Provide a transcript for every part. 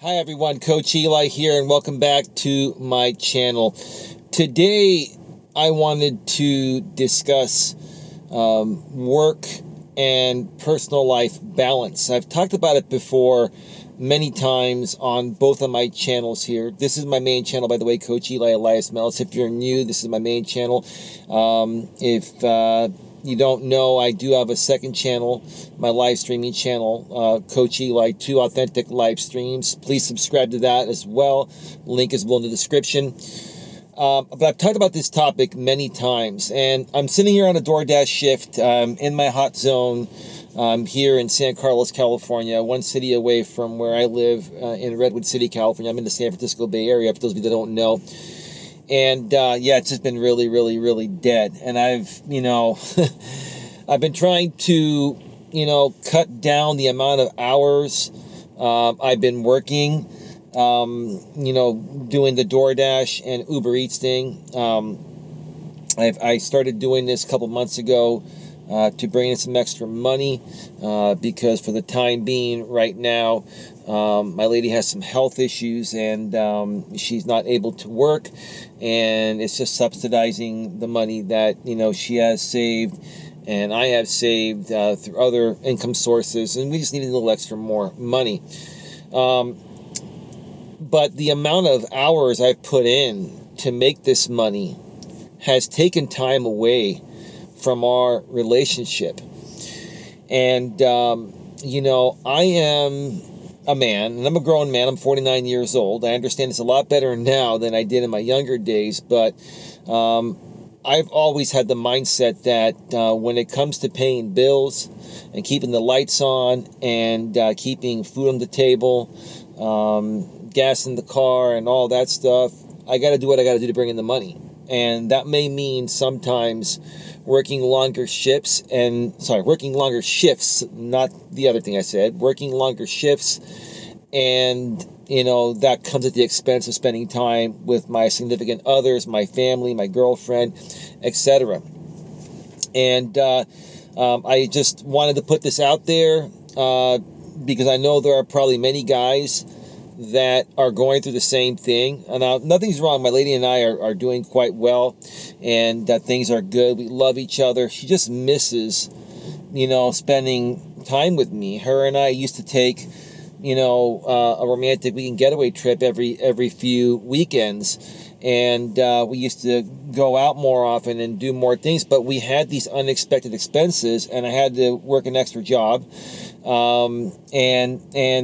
Hi everyone, Coach Eli here, and welcome back to my channel. Today, I wanted to discuss work and personal life balance. I've talked about it before many times on both of my channels here. This is my main channel, by the way, Coach Eli, Elias, Melas. If you're new, this is my main channel. If you don't know, I do have a second channel, my live streaming channel, Coach Eli, 2 authentic live streams. Please subscribe to that as well. Link is below in the description. But I've talked about this topic many times, and I'm sitting here on a DoorDash shift in my hot zone here in San Carlos, California, one city away from where I live in Redwood City, California. I'm in the San Francisco Bay Area, for those of you that don't know. And, it's just been really, really, really dead. And I've been trying to, cut down the amount of hours I've been working, doing the DoorDash and Uber Eats thing. I started doing this a couple months ago to bring in some extra money because for the time being right now, my lady has some health issues and she's not able to work, and it's just subsidizing the money that she has saved and I have saved through other income sources, and we just needed a little extra more money. But the amount of hours I've put in to make this money has taken time away from our relationship. And I am a man, and I'm a grown man. I'm 49 years old. I understand it's a lot better now than I did in my younger days, but I've always had the mindset that when it comes to paying bills and keeping the lights on and keeping food on the table, gas in the car and all that stuff, I got to do what I got to do to bring in the money. And that may mean sometimes working longer shifts, not the other thing I said, working longer shifts, and that comes at the expense of spending time with my significant others, my family, my girlfriend, etc. And I just wanted to put this out there because I know there are probably many guys that are going through the same thing. And nothing's wrong. My lady and I are doing quite well, and things are good. We love each other. She just misses, spending time with me. Her and I used to take, a romantic weekend getaway trip every few weekends, and we used to go out more often and do more things, but we had these unexpected expenses, and I had to work an extra job. And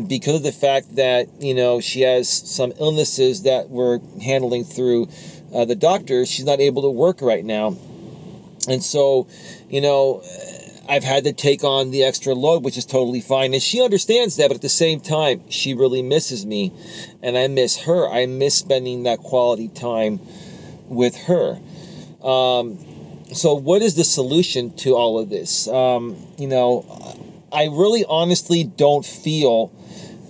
because of the fact that, she has some illnesses that we're handling through the doctors, she's not able to work right now. And so, I've had to take on the extra load, which is totally fine. And she understands that, but at the same time, she really misses me, and I miss her. I miss spending that quality time with her. So what is the solution to all of this? I really honestly don't feel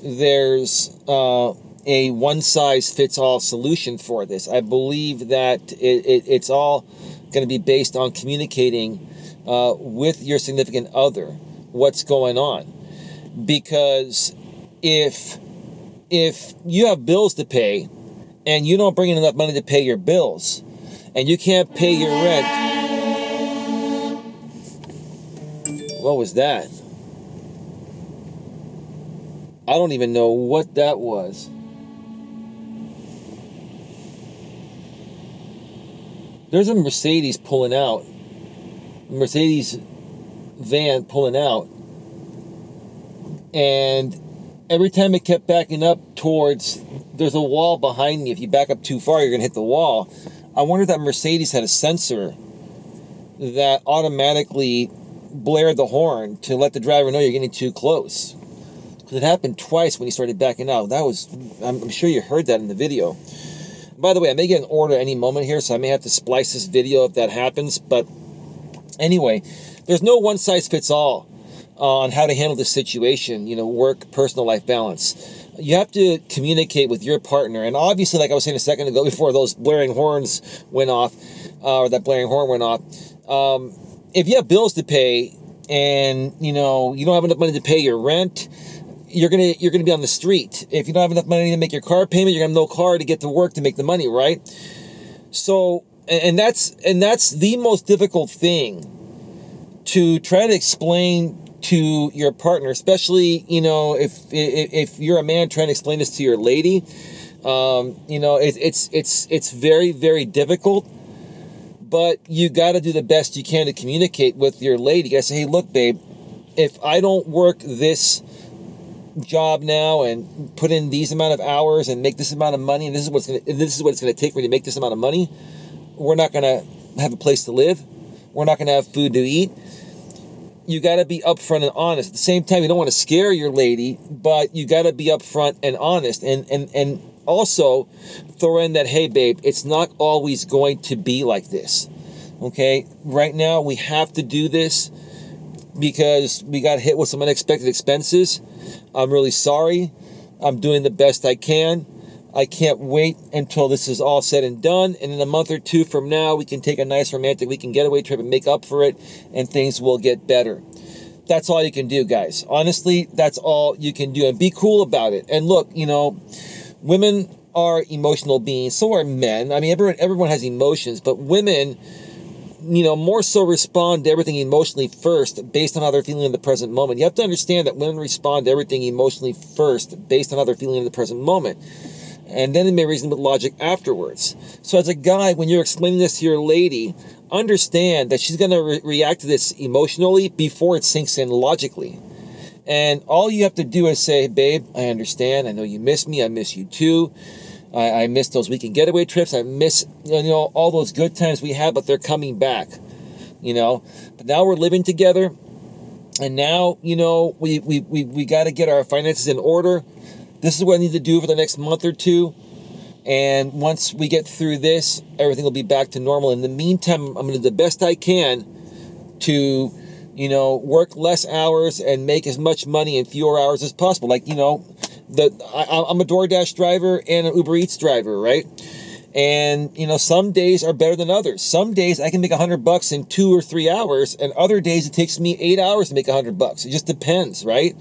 there's a one-size-fits-all solution for this. I believe that it's all going to be based on communicating with your significant other what's going on. Because if you have bills to pay and you don't bring in enough money to pay your bills and you can't pay your rent... What was that? I don't even know what that was. There's a Mercedes pulling out. A Mercedes van pulling out. And every time it kept backing up towards... There's a wall behind me. If you back up too far, you're going to hit the wall. I wonder if that Mercedes had a sensor that automatically blared the horn to let the driver know you're getting too close. It happened twice when he started backing out. I'm sure you heard that in the video. By the way, I may get an order any moment here, so I may have to splice this video if that happens. But anyway, there's no one-size-fits-all on how to handle this situation, work, personal life balance. You have to communicate with your partner. And obviously, like I was saying a second ago, before those blaring horns went off, or that blaring horn went off, if you have bills to pay and, you don't have enough money to pay your rent, you're gonna be on the street. If you don't have enough money to make your car payment, you're gonna have no car to get to work to make the money, right? So, and that's the most difficult thing to try to explain to your partner, especially, if you're a man trying to explain this to your lady. It's very, very difficult, but you got to do the best you can to communicate with your lady. You got to say, hey, look, babe, if I don't work this job now and put in these amount of hours and make this amount of money, and this is what it's going to take for me to make this amount of money, we're not going to have a place to live. We're not going to have food to eat. You got to be upfront and honest. At the same time, you don't want to scare your lady, but you got to be upfront and honest. And also throw in that, hey, babe, it's not always going to be like this. Okay? Right now, we have to do this because we got hit with some unexpected expenses. I'm really sorry. I'm doing the best I can. I can't wait until this is all said and done. And in a month or two from now, we can take a nice romantic weekend getaway trip and make up for it, and things will get better. That's all you can do, guys. Honestly, that's all you can do. And be cool about it. And look, women are emotional beings. So are men. I mean, everyone has emotions, but women, more so respond to everything emotionally first based on how they're feeling in the present moment. You have to understand that women respond to everything emotionally first based on how they're feeling in the present moment. And then they may reason with logic afterwards. So as a guy, when you're explaining this to your lady, understand that she's going to react to this emotionally before it sinks in logically. And all you have to do is say, babe, I understand. I know you miss me. I miss you too. I miss those weekend getaway trips. I miss, all those good times we had, but they're coming back, But now we're living together. And now, we got to get our finances in order. This is what I need to do for the next month or two. And once we get through this, everything will be back to normal. In the meantime, I'm going to do the best I can to, work less hours and make as much money in fewer hours as possible. Like, I'm a DoorDash driver and an Uber Eats driver, right? And, some days are better than others. Some days I can make $100 in 2 or 3 hours, and other days it takes me 8 hours to make $100. It just depends, right?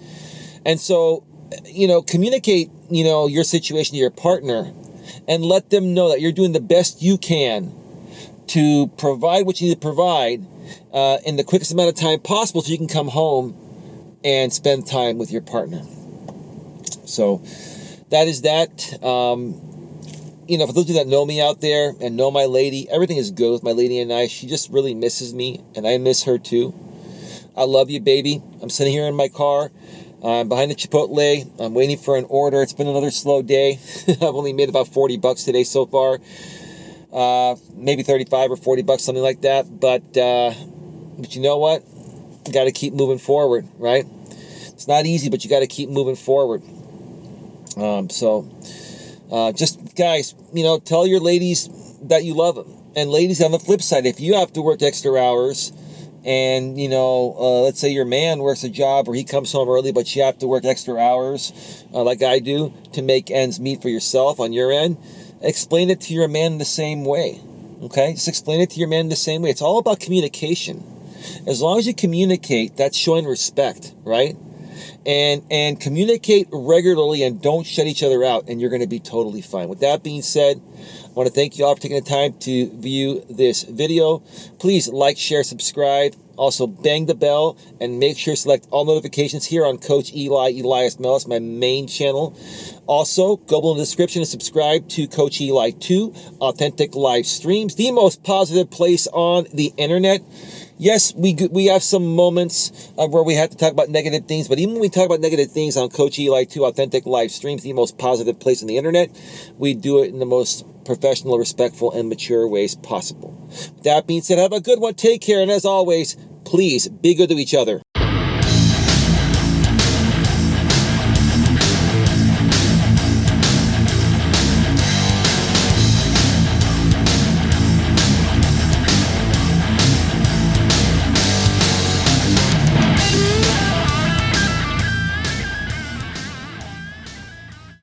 And so, communicate, your situation to your partner and let them know that you're doing the best you can to provide what you need to provide in the quickest amount of time possible so you can come home and spend time with your partner. So that is that. For those of you that know me out there and know my lady, everything is good with my lady and I. She just really misses me, and I miss her too. I love you, baby. I'm sitting here in my car. I'm behind the Chipotle. I'm waiting for an order. It's been another slow day. I've only made about $40 today so far. Maybe 35 or $40, something like that. But you know what? You got to keep moving forward, right? It's not easy, but you got to keep moving forward. Just guys, tell your ladies that you love them. And ladies, on the flip side, if you have to work extra hours, and, let's say your man works a job where he comes home early, but you have to work extra hours like I do to make ends meet for yourself on your end, explain it to your man the same way, okay? Just explain it to your man the same way. It's all about communication. As long as you communicate, that's showing respect, right? And communicate regularly and don't shut each other out, and you're going to be totally fine. With that being said, I want to thank you all for taking the time to view this video. Please like, share, subscribe. Also, bang the bell and make sure to select all notifications here on Coach Eli, Elias, Melas, my main channel. Also, go below in the description and subscribe to Coach Eli 2, Authentic Live Streams, the most positive place on the internet. Yes, we have some moments where we have to talk about negative things, but even when we talk about negative things on Coach Eli 2 Authentic Live Streams, the most positive place on the internet, we do it in the most professional, respectful, and mature ways possible. With that being said, have a good one. Take care, and as always, please be good to each other.